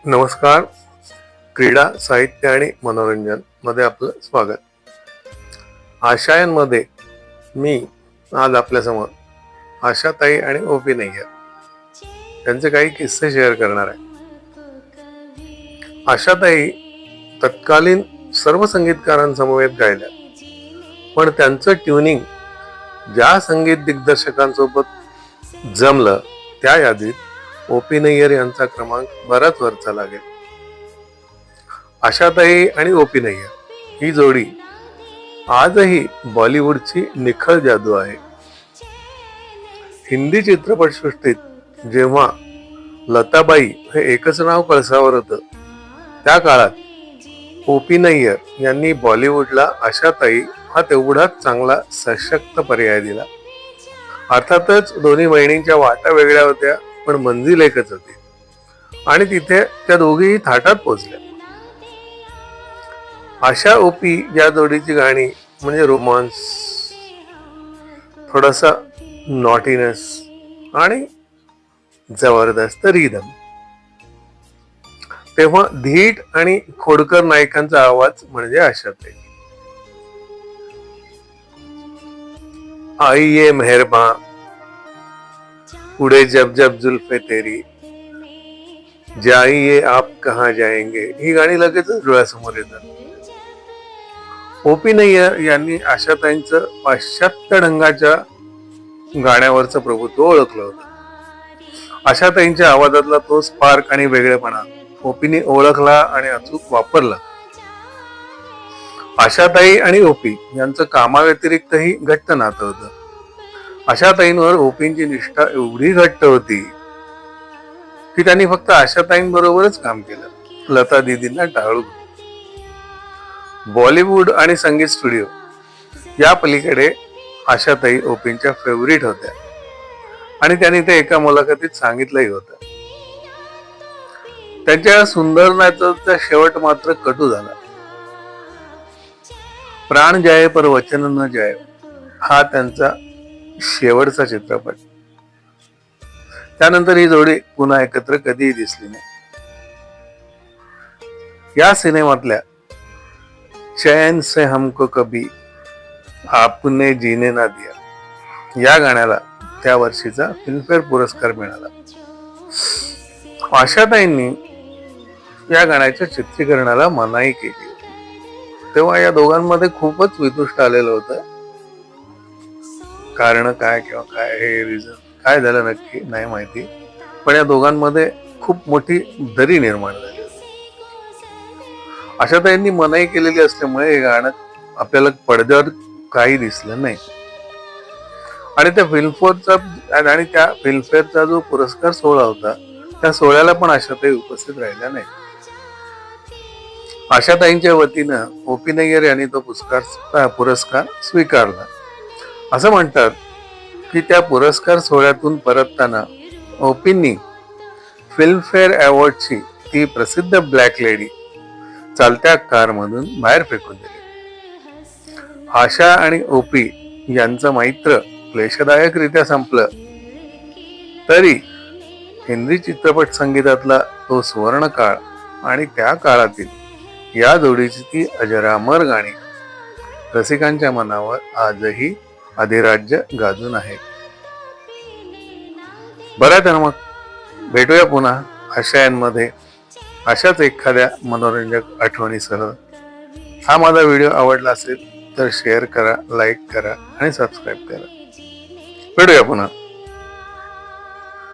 नमस्कार. क्रीडा, साहित्य आणि मनोरंजन मध्ये आपलं स्वागत. आशायांमध्ये मी आज आपल्यासमोर आशाताई आणि ओपी नय्यर त्यांचे काही किस्से शेअर करणार आहे. आशाताई तत्कालीन सर्व संगीतकारांसमवेत गायल्या, पण त्यांचं ट्युनिंग ज्या संगीत दिग्दर्शकांसोबत जमलं त्या यादीत ओपी नय्यर यांचा क्रमांक बराच वरचा लागेल. आशाताई आणि ओपी नय्यर ही जोडी आजही बॉलिवूडची निखळ जादू आहे. हिंदी चित्रपटसृष्टीत जेव्हा लताबाई हे एकच नाव कळसावर होतं, त्या काळात ओपी नय्यर यांनी बॉलिवूडला आशाताई हा तेवढाच चांगला सशक्त पर्याय दिला. अर्थातच दोन्ही बहिणींच्या वाटा वेगळ्या होत्या, पण मंजिल एकच होती आणि तिथे त्या दोघीही थाटात पोहोचल्या. आशा ओपी या जोडीची गाणी म्हणजे रोमांस, थोडासा नॉटीनेस आणि जबरदस्त रिदम. तेव्हा धीट आणि खोडकर नायकांचा आवाज म्हणजे आशाताई. आई ये मेहरबान, उड़े जब जब जुल्फे तेरी, जाइए आप कहां जाएंगे ही गाणी लगेचच डोळ्यासमोर येतात. ओपी नय्यर यांनी आशाताईंचं पाश्चात्य ढंगाच्या गाण्यावरचं प्रभुत्व ओळखलं होतं. आशाताईंच्या आवाजातला तो स्पार्क आणि वेगळेपणा ओपीने ओळखला आणि अचूक वापरला. आशाताई आणि ओपी यांचं कामाव्यतिरिक्तही घट्ट नातं होतं. आशाताईंवर ओपींची निष्ठा एवढी घट्ट होती की त्यांनी फक्त आशाताईंबरोबरच काम केलं, लता दीदींना टाळून. बॉलिवूड आणि संगीत स्टुडिओ या पलीकडे आशाताई ओपींच्या फेवरिट होत्या आणि त्यांनी ते एका मुलाखतीत सांगितलंही होतं. त्यांच्या सुंदर नाचाचा शेवट मात्र कटू झाला. प्राण जाये पर वचन न जाये हा त्यांचा शेवटचा चित्रपट. त्यानंतर ही जोडी पुन्हा एकत्र कधीही दिसली नाही. या सिनेमातल्या चैन से हमको कभी आपने जीने ना दिया या गाण्याला त्या वर्षीचा फिल्मफेअर पुरस्कार मिळाला. आशाताईंनी या गाण्याच्या चित्रीकरणाला मनाई केली. तेव्हा या दोघांमध्ये खूपच वितुष्ट आलेलं होतं. कारण काय किंवा काय हे रिझन काय झालं नक्की नाही माहिती, पण या दोघांमध्ये खूप मोठी दरी निर्माण झाली. आशाताईंनी मनाई केलेली असल्यामुळे हे गाणं आपल्याला पडद्यावर काही दिसलं नाही आणि त्या फिल्मफेअरचा जो पुरस्कार सोहळा होता त्या सोहळ्याला पण आशाताई उपस्थित राहिल्या नाही. आशाताईंच्या वतीनं ओपी नय्यर यांनी तो पुरस्कार स्वीकारला. असं म्हणतात की त्या पुरस्कार सोहळ्यातून परतताना ओपींनी फिल्मफेअर अवॉर्डची ती प्रसिद्ध ब्लॅक लेडी चालत्या कारमधून बाहेर फेकून दिली. आशा आणि ओपी यांचं मैत्र क्लेशदायकरित्या संपलं तरी हिंदी चित्रपट संगीतातला तो सुवर्ण काळ आणि त्या काळातील या जोडीची ती अजरामर गाणी रसिकांच्या मनावर आजही अधिराज्य गाजून आहे. बरं तर मग भेटूया पुन्हा आशयांमध्ये अशाच एखाद्या मनोरंजक आठवणीसह. हा माझा व्हिडिओ आवडला असेल तर शेअर करा, लाईक करा आणि सबस्क्राईब करा. भेटूया पुन्हा.